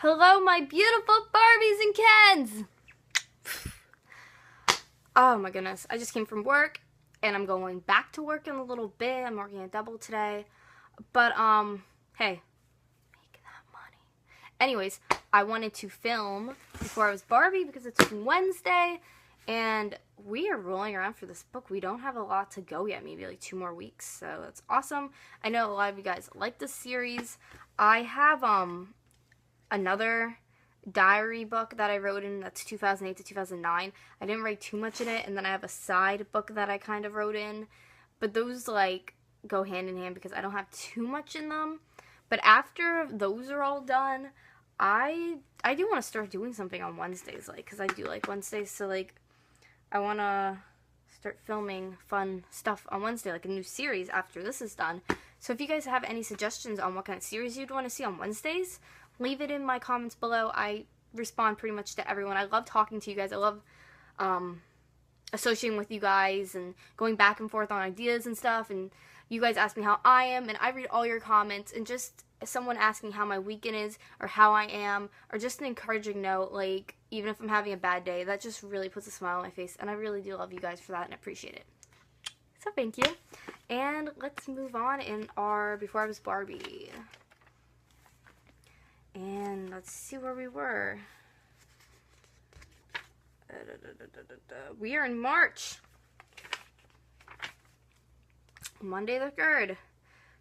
Hello, my beautiful Barbies and Kens! Oh my goodness, I just came from work, and I'm going back to work in a little bit. I'm working a double today, but, hey, make that money. Anyways, I wanted to film before I was Barbie because it's Wednesday, and we are rolling around for this book. We don't have a lot to go yet, maybe like 2 more weeks, so that's awesome. I know a lot of you guys like this series. I have, another diary book that I wrote in that's 2008 to 2009. I didn't write too much in it, and then I have a side book that I kind of wrote in, but those like go hand in hand because I don't have too much in them. But after those are all done, I do want to start doing something on Wednesdays, like, because I do like Wednesdays, so like I want to start filming fun stuff on Wednesday, like a new series after this is done. So if you guys have any suggestions on what kind of series you'd want to see on Wednesdays, leave it in my comments below. I respond pretty much to everyone. I love talking to you guys. I love associating with you guys and going back and forth on ideas and stuff. And you guys ask me how I am, and I read all your comments. And just someone asking how my weekend is or how I am, or just an encouraging note, like even if I'm having a bad day, that just really puts a smile on my face. And I really do love you guys for that and appreciate it. So thank you. And let's move on in our Before I Was Barbie. And let's see where we were. We are in March. Monday the 3rd.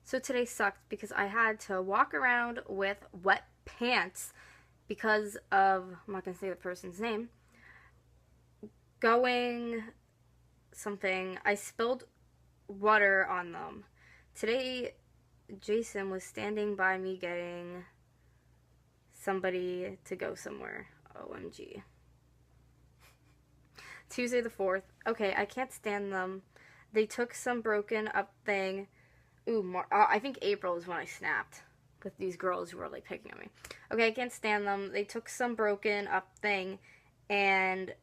So today sucked because I had to walk around with wet pants because of, I'm not going to say the person's name, going something. I spilled water on them. Today, Jason was standing by me getting somebody to go somewhere. OMG. Tuesday the 4th. Okay, I can't stand them. They took some broken up thing. Ooh, I think April is when I snapped with these girls who were like picking on me. Okay, I can't stand them. They took some broken up thing and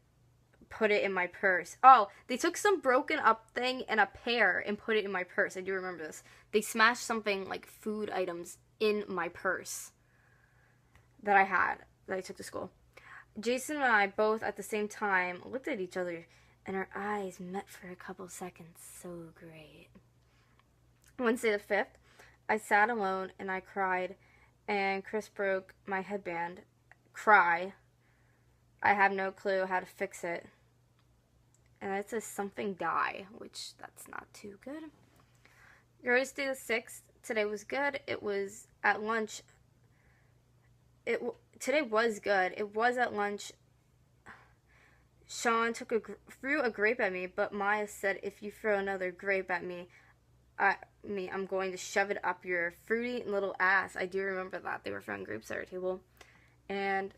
put it in my purse. Oh, they took some broken up thing and a pear and put it in my purse. I do remember this. They smashed something like food items in my purse that I had, that I took to school. Jason and I both at the same time looked at each other, and our eyes met for a couple seconds. So great. Wednesday the 5th, I sat alone and I cried, and Chris broke my headband. Cry. I have no clue how to fix it. And it says something die, which that's not too good. Thursday the 6th, today was good. It was at lunch. Today was good. It was at lunch. Sean threw a grape at me, but Maya said, if you throw another grape at me, I'm going to shove it up your fruity little ass. I do remember that. They were throwing grapes at our table. And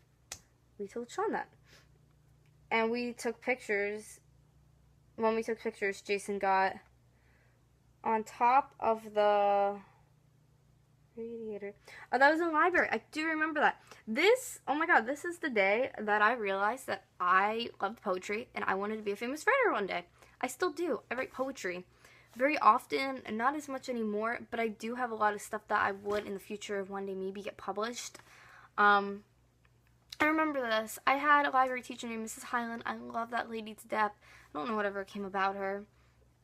we told Sean that. And we took pictures. When we took pictures, Jason got on top of the radiator. Oh, that was in the library. I do remember that. Oh my god, this is the day that I realized that I loved poetry and I wanted to be a famous writer one day. I still do. I write poetry very often, and not as much anymore, but I do have a lot of stuff that I would in the future one day maybe get published. I remember this. I had a library teacher named Mrs. Highland. I love that lady to death. I don't know whatever came about her.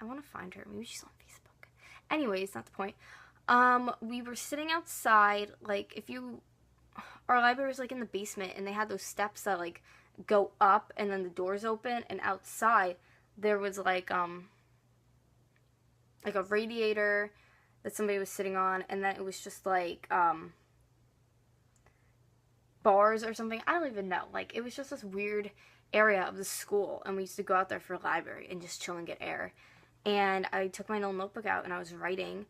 I want to find her. Maybe she's on Facebook. Anyways, not the point. We were sitting outside, like, our library was, like, in the basement, and they had those steps that, like, go up, and then the doors open, and outside, there was, like a radiator that somebody was sitting on, and then it was just, like, bars or something. I don't even know. Like, it was just this weird area of the school, and we used to go out there for library and just chill and get air. And I took my little notebook out, and I was writing.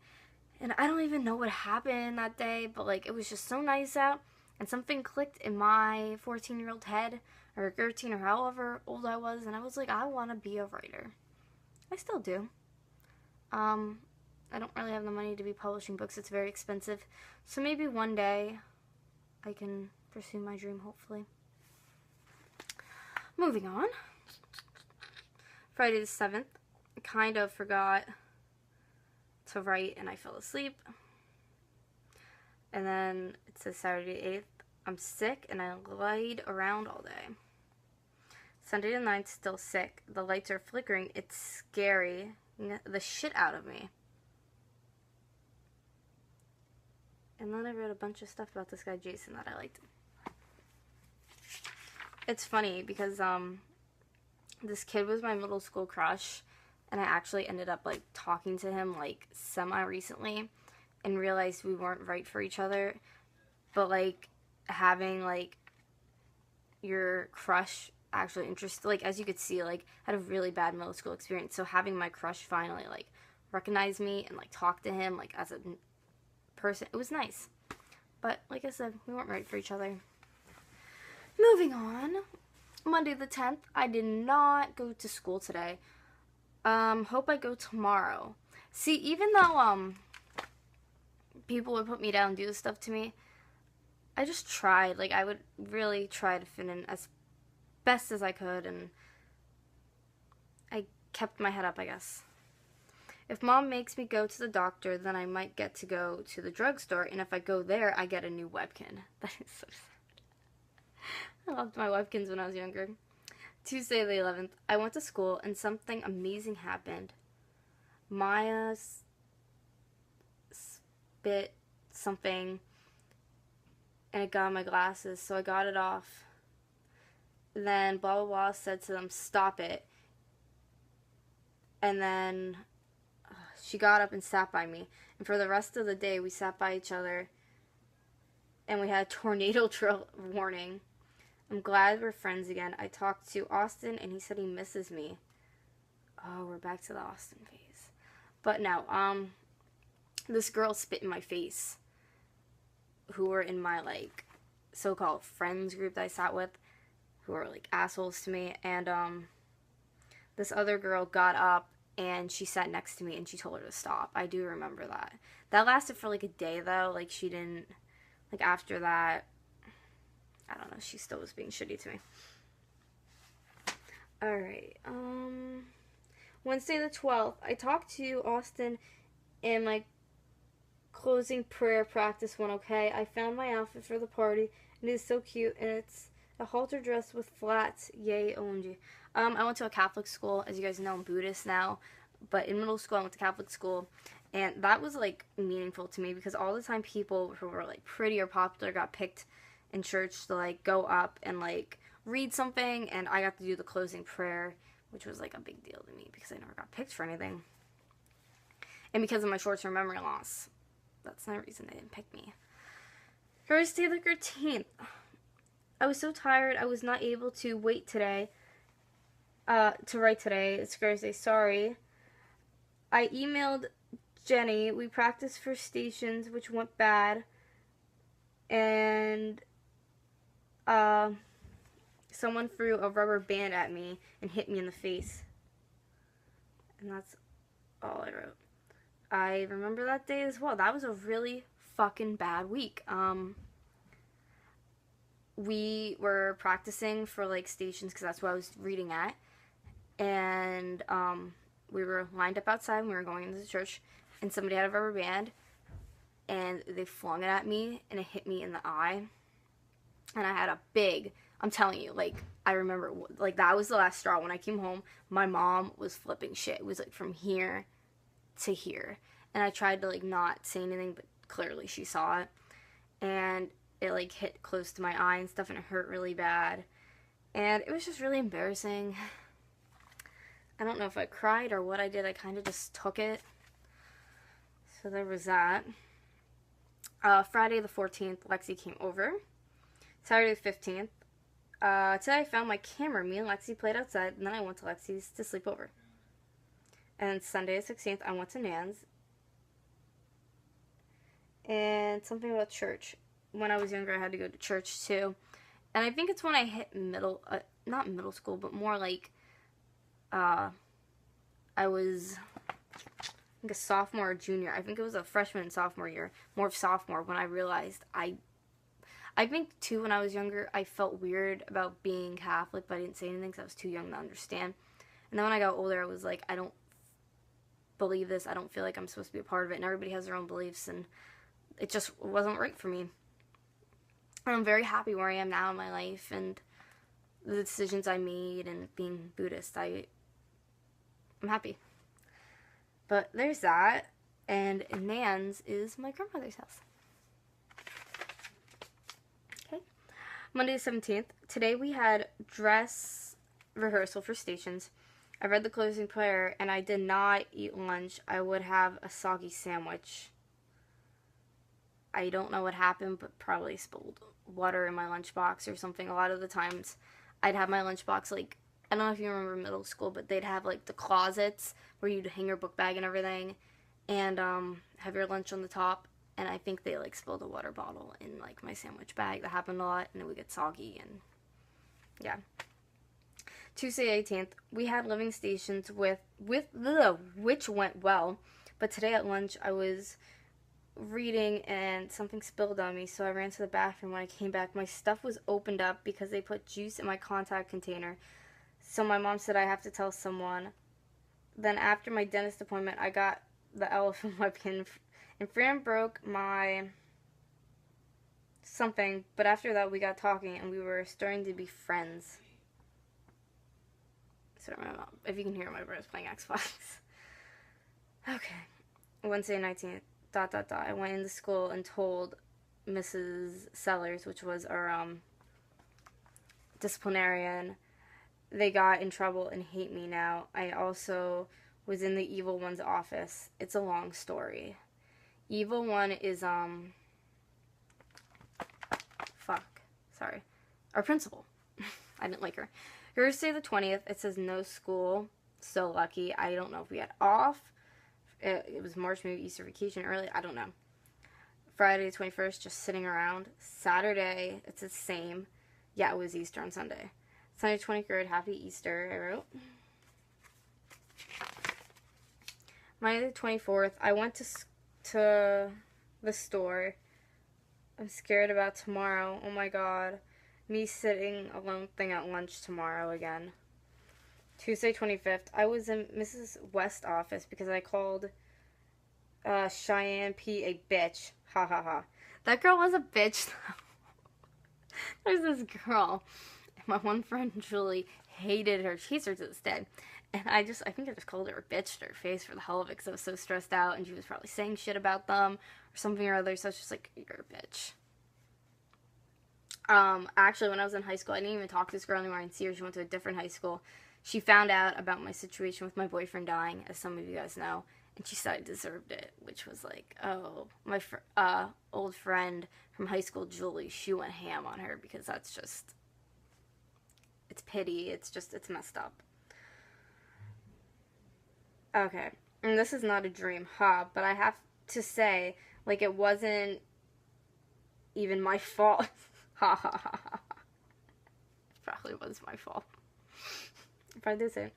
And I don't even know what happened that day, but, like, it was just so nice out. And something clicked in my 14-year-old head, or 13, or however old I was. And I was like, I want to be a writer. I still do. I don't really have the money to be publishing books. It's very expensive. So maybe one day I can pursue my dream, hopefully. Moving on. Friday the 7th. I kind of forgot to write and I fell asleep. And then it says Saturday 8th. I'm sick and I laid around all day. Sunday the 9th, still sick. The lights are flickering. It's scary the shit out of me. And then I wrote a bunch of stuff about this guy Jason that I liked. It's funny because this kid was my middle school crush, and I actually ended up like talking to him like semi-recently and realized we weren't right for each other. But like having like your crush actually interested, like as you could see, like I had a really bad middle school experience, so having my crush finally like recognize me and like talk to him like as a person, it was nice. But like I said, we weren't right for each other. Moving on. Monday the 10th, I did not go to school today. Hope I go tomorrow. See, even though people would put me down and do this stuff to me, I just tried. Like I would really try to fit in as best as I could, and I kept my head up, I guess. If Mom makes me go to the doctor, then I might get to go to the drugstore, and if I go there, I get a new webkin. That is so sad. I loved my webkins when I was younger. Tuesday the 11th, I went to school, and something amazing happened. Maya spit something, and it got on my glasses, so I got it off. Then blah blah blah said to them, stop it. And then she got up and sat by me. And for the rest of the day, we sat by each other. And we had a tornado drill warning. I'm glad we're friends again. I talked to Austin, and he said he misses me. Oh, we're back to the Austin phase. But no, this girl spit in my face. Who were in my, like, so-called friends group that I sat with. Who were, like, assholes to me. And, this other girl got up, and she sat next to me, and she told her to stop. I do remember that. That lasted for, like, a day, though. Like, she didn't, like, after that, I don't know, she still was being shitty to me. Alright, Wednesday the 12th, I talked to Austin, and my closing prayer practice went okay. I found my outfit for the party, and it is so cute, and it's a halter dress with flats. Yay, OMG. I went to a Catholic school. As you guys know, I'm Buddhist now. But in middle school, I went to Catholic school. And that was, like, meaningful to me. Because all the time people who were, like, pretty or popular got picked in church to, like, go up and, like, read something. And I got to do the closing prayer. Which was, like, a big deal to me. Because I never got picked for anything. And because of my short-term memory loss. That's another reason they didn't pick me. Thursday the 13th. I was so tired, I was not able to wait today, to write today. It's Thursday, sorry. I emailed Jenny. We practiced for stations, which went bad. And, someone threw a rubber band at me and hit me in the face. And that's all I wrote. I remember that day as well. That was a really fucking bad week. We were practicing for, like, stations, because that's what I was reading at, and, we were lined up outside, and we were going into the church, and somebody had a rubber band, and they flung it at me, and it hit me in the eye, and I had a big, I'm telling you, like, I remember, like, that was the last straw. When I came home, my mom was flipping shit. It was, like, from here to here, and I tried to, like, not say anything, but clearly she saw it, and it, like, hit close to my eye and stuff, and it hurt really bad. And it was just really embarrassing. I don't know if I cried or what I did. I kind of just took it. So there was that. Friday the 14th, Lexi came over. Saturday the 15th. Today I found my camera. Me and Lexi played outside, and then I went to Lexi's to sleep over. And Sunday the 16th, I went to Nan's. And something about church. When I was younger, I had to go to church, too. And I think it's when I hit not middle school, but more like, I was, I think, a sophomore or junior. I think it was a freshman and sophomore year. More of sophomore, when I realized I think, too, when I was younger, I felt weird about being Catholic, but I didn't say anything because I was too young to understand. And then when I got older, I was like, I don't believe this. I don't feel like I'm supposed to be a part of it. And everybody has their own beliefs, and it just wasn't right for me. And I'm very happy where I am now in my life and the decisions I made and being Buddhist. I'm happy. But there's that. And Nan's is my grandmother's house. Okay. Monday the 17th. Today we had dress rehearsal for stations. I read the closing prayer and I did not eat lunch. I would have a soggy sandwich. I don't know what happened, but probably spilled water in my lunchbox or something. A lot of the times I'd have my lunchbox, like, I don't know if you remember middle school, but they'd have, like, the closets where you'd hang your book bag and everything and have your lunch on the top. And I think they, like, spilled a water bottle in, like, my sandwich bag. That happened a lot, and it would get soggy, and yeah. Tuesday 18th, we had living stations which went well. But today at lunch, I was reading and something spilled on me, so I ran to the bathroom. When I came back, my stuff was opened up because they put juice in my contact container. So my mom said I have to tell someone. Then after my dentist appointment, I got the elephant webkin, and Fran broke my something, but after that we got talking and we were starting to be friends. So if you can hear, my brother's playing Xbox. Okay. Wednesday 19th. ... I went into school and told Mrs. Sellers, which was our disciplinarian. They got in trouble and hate me now. I also was in the evil one's office. It's a long story. Evil one is our principal. I didn't like her. Thursday the 20th, it says no school. So lucky. I don't know if we had off. It was March, maybe Easter vacation early. I don't know. Friday the 21st, just sitting around. Saturday, it's the same. Yeah, it was Easter on Sunday. Sunday 23rd, happy Easter, I wrote. Monday the 24th, I went to the store. I'm scared about tomorrow. Oh my god. Me sitting alone thing at lunch tomorrow again. Tuesday 25th, I was in Mrs. West's office because I called Cheyenne P a bitch. Ha ha ha. That girl was a bitch though. There's this girl. My one friend Julie hated her. She hates her to this day. And I think I just called her a bitch to her face for the hell of it because I was so stressed out and she was probably saying shit about them or something or other. So I was just like, you're a bitch. Actually, when I was in high school, I didn't even talk to this girl anymore. I didn't see her. She went to a different high school. She found out about my situation with my boyfriend dying, as some of you guys know, and she said I deserved it, which was like, oh, my old friend from high school, Julie, she went ham on her because that's just, it's pity. It's messed up. Okay, and this is not a dream, but I have to say, like, it wasn't even my fault. Ha ha ha ha. It probably was my fault. Probably did say.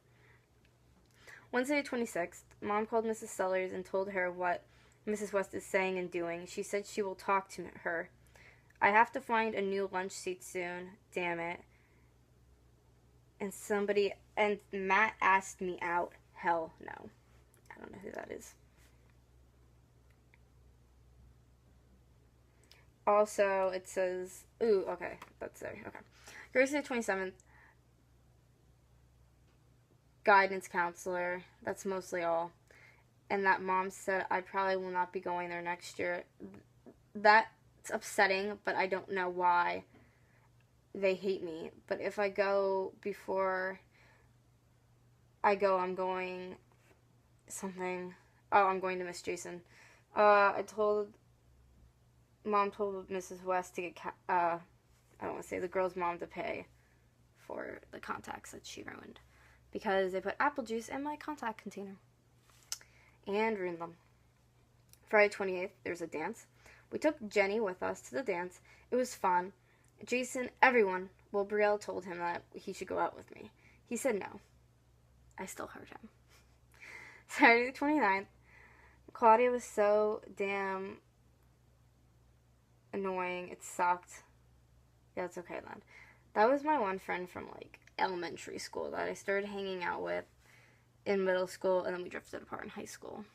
Wednesday, 26th, Mom called Mrs. Sellers and told her what Mrs. West is saying and doing. She said she will talk to her. I have to find a new lunch seat soon. Damn it. And Matt asked me out. Hell no. I don't know who that is. Also, it says, ooh, okay, that's there, okay. Thursday, 27th, guidance counselor, that's mostly all. And that mom said I probably will not be going there next year. That's upsetting, but I don't know why they hate me. But if I go before I go, I'm going something. Oh, I'm going to Miss Jason. Mom told Mrs. West to get, I don't want to say the girl's mom to pay for the contacts that she ruined. Because they put apple juice in my contact container. And ruined them. Friday 28th, there's a dance. We took Jenny with us to the dance. It was fun. Jason, everyone, well, Brielle told him that he should go out with me. He said no. I still heard him. Saturday the 29th, Claudia was so damn annoying. It sucked. Yeah, it's okay then. That was my one friend from, like, elementary school that I started hanging out with in middle school, and then we drifted apart in high school.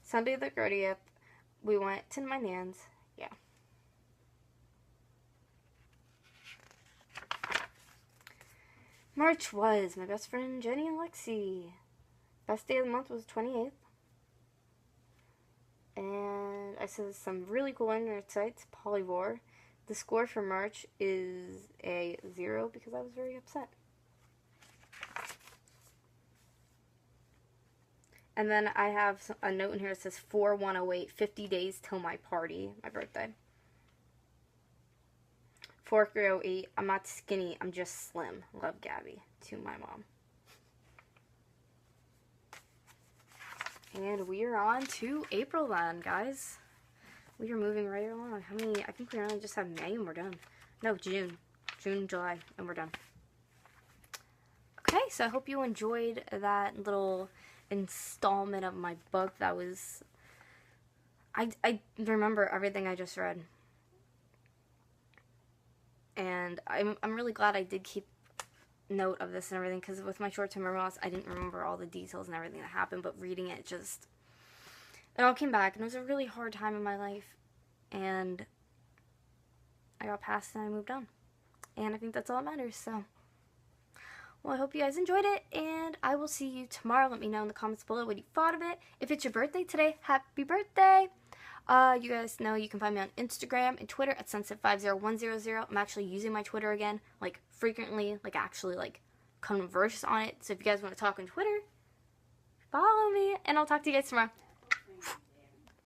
Sunday the 30th, we went to my nan's. Yeah. March was my best friend Jenny and Lexi. Best day of the month was 28th. And I said some really cool internet sites, Polyvore. The score for March is a 0 because I was very upset. And then I have a note in here that says 4108, 50 days till my party, my birthday. 4308, I'm not skinny, I'm just slim. Love, Gabby. To my mom. And we are on to April then, guys. We are moving right along. How many? I think we only just have May and we're done. No, June. June, July, and we're done. Okay, so I hope you enjoyed that little installment of my book. That was... I remember everything I just read. And I'm really glad I did keep note of this and everything, because with my short-term memory loss, I didn't remember all the details and everything that happened, but reading it just... It all came back, and it was a really hard time in my life, and I got past it and I moved on. And I think that's all that matters, so... Well, I hope you guys enjoyed it, and I will see you tomorrow. Let me know in the comments below what you thought of it. If it's your birthday today, happy birthday! You guys know you can find me on Instagram and Twitter at sunset50100. I'm actually using my Twitter again, like, frequently, like, actually, like, converse on it. So if you guys want to talk on Twitter, follow me, and I'll talk to you guys tomorrow.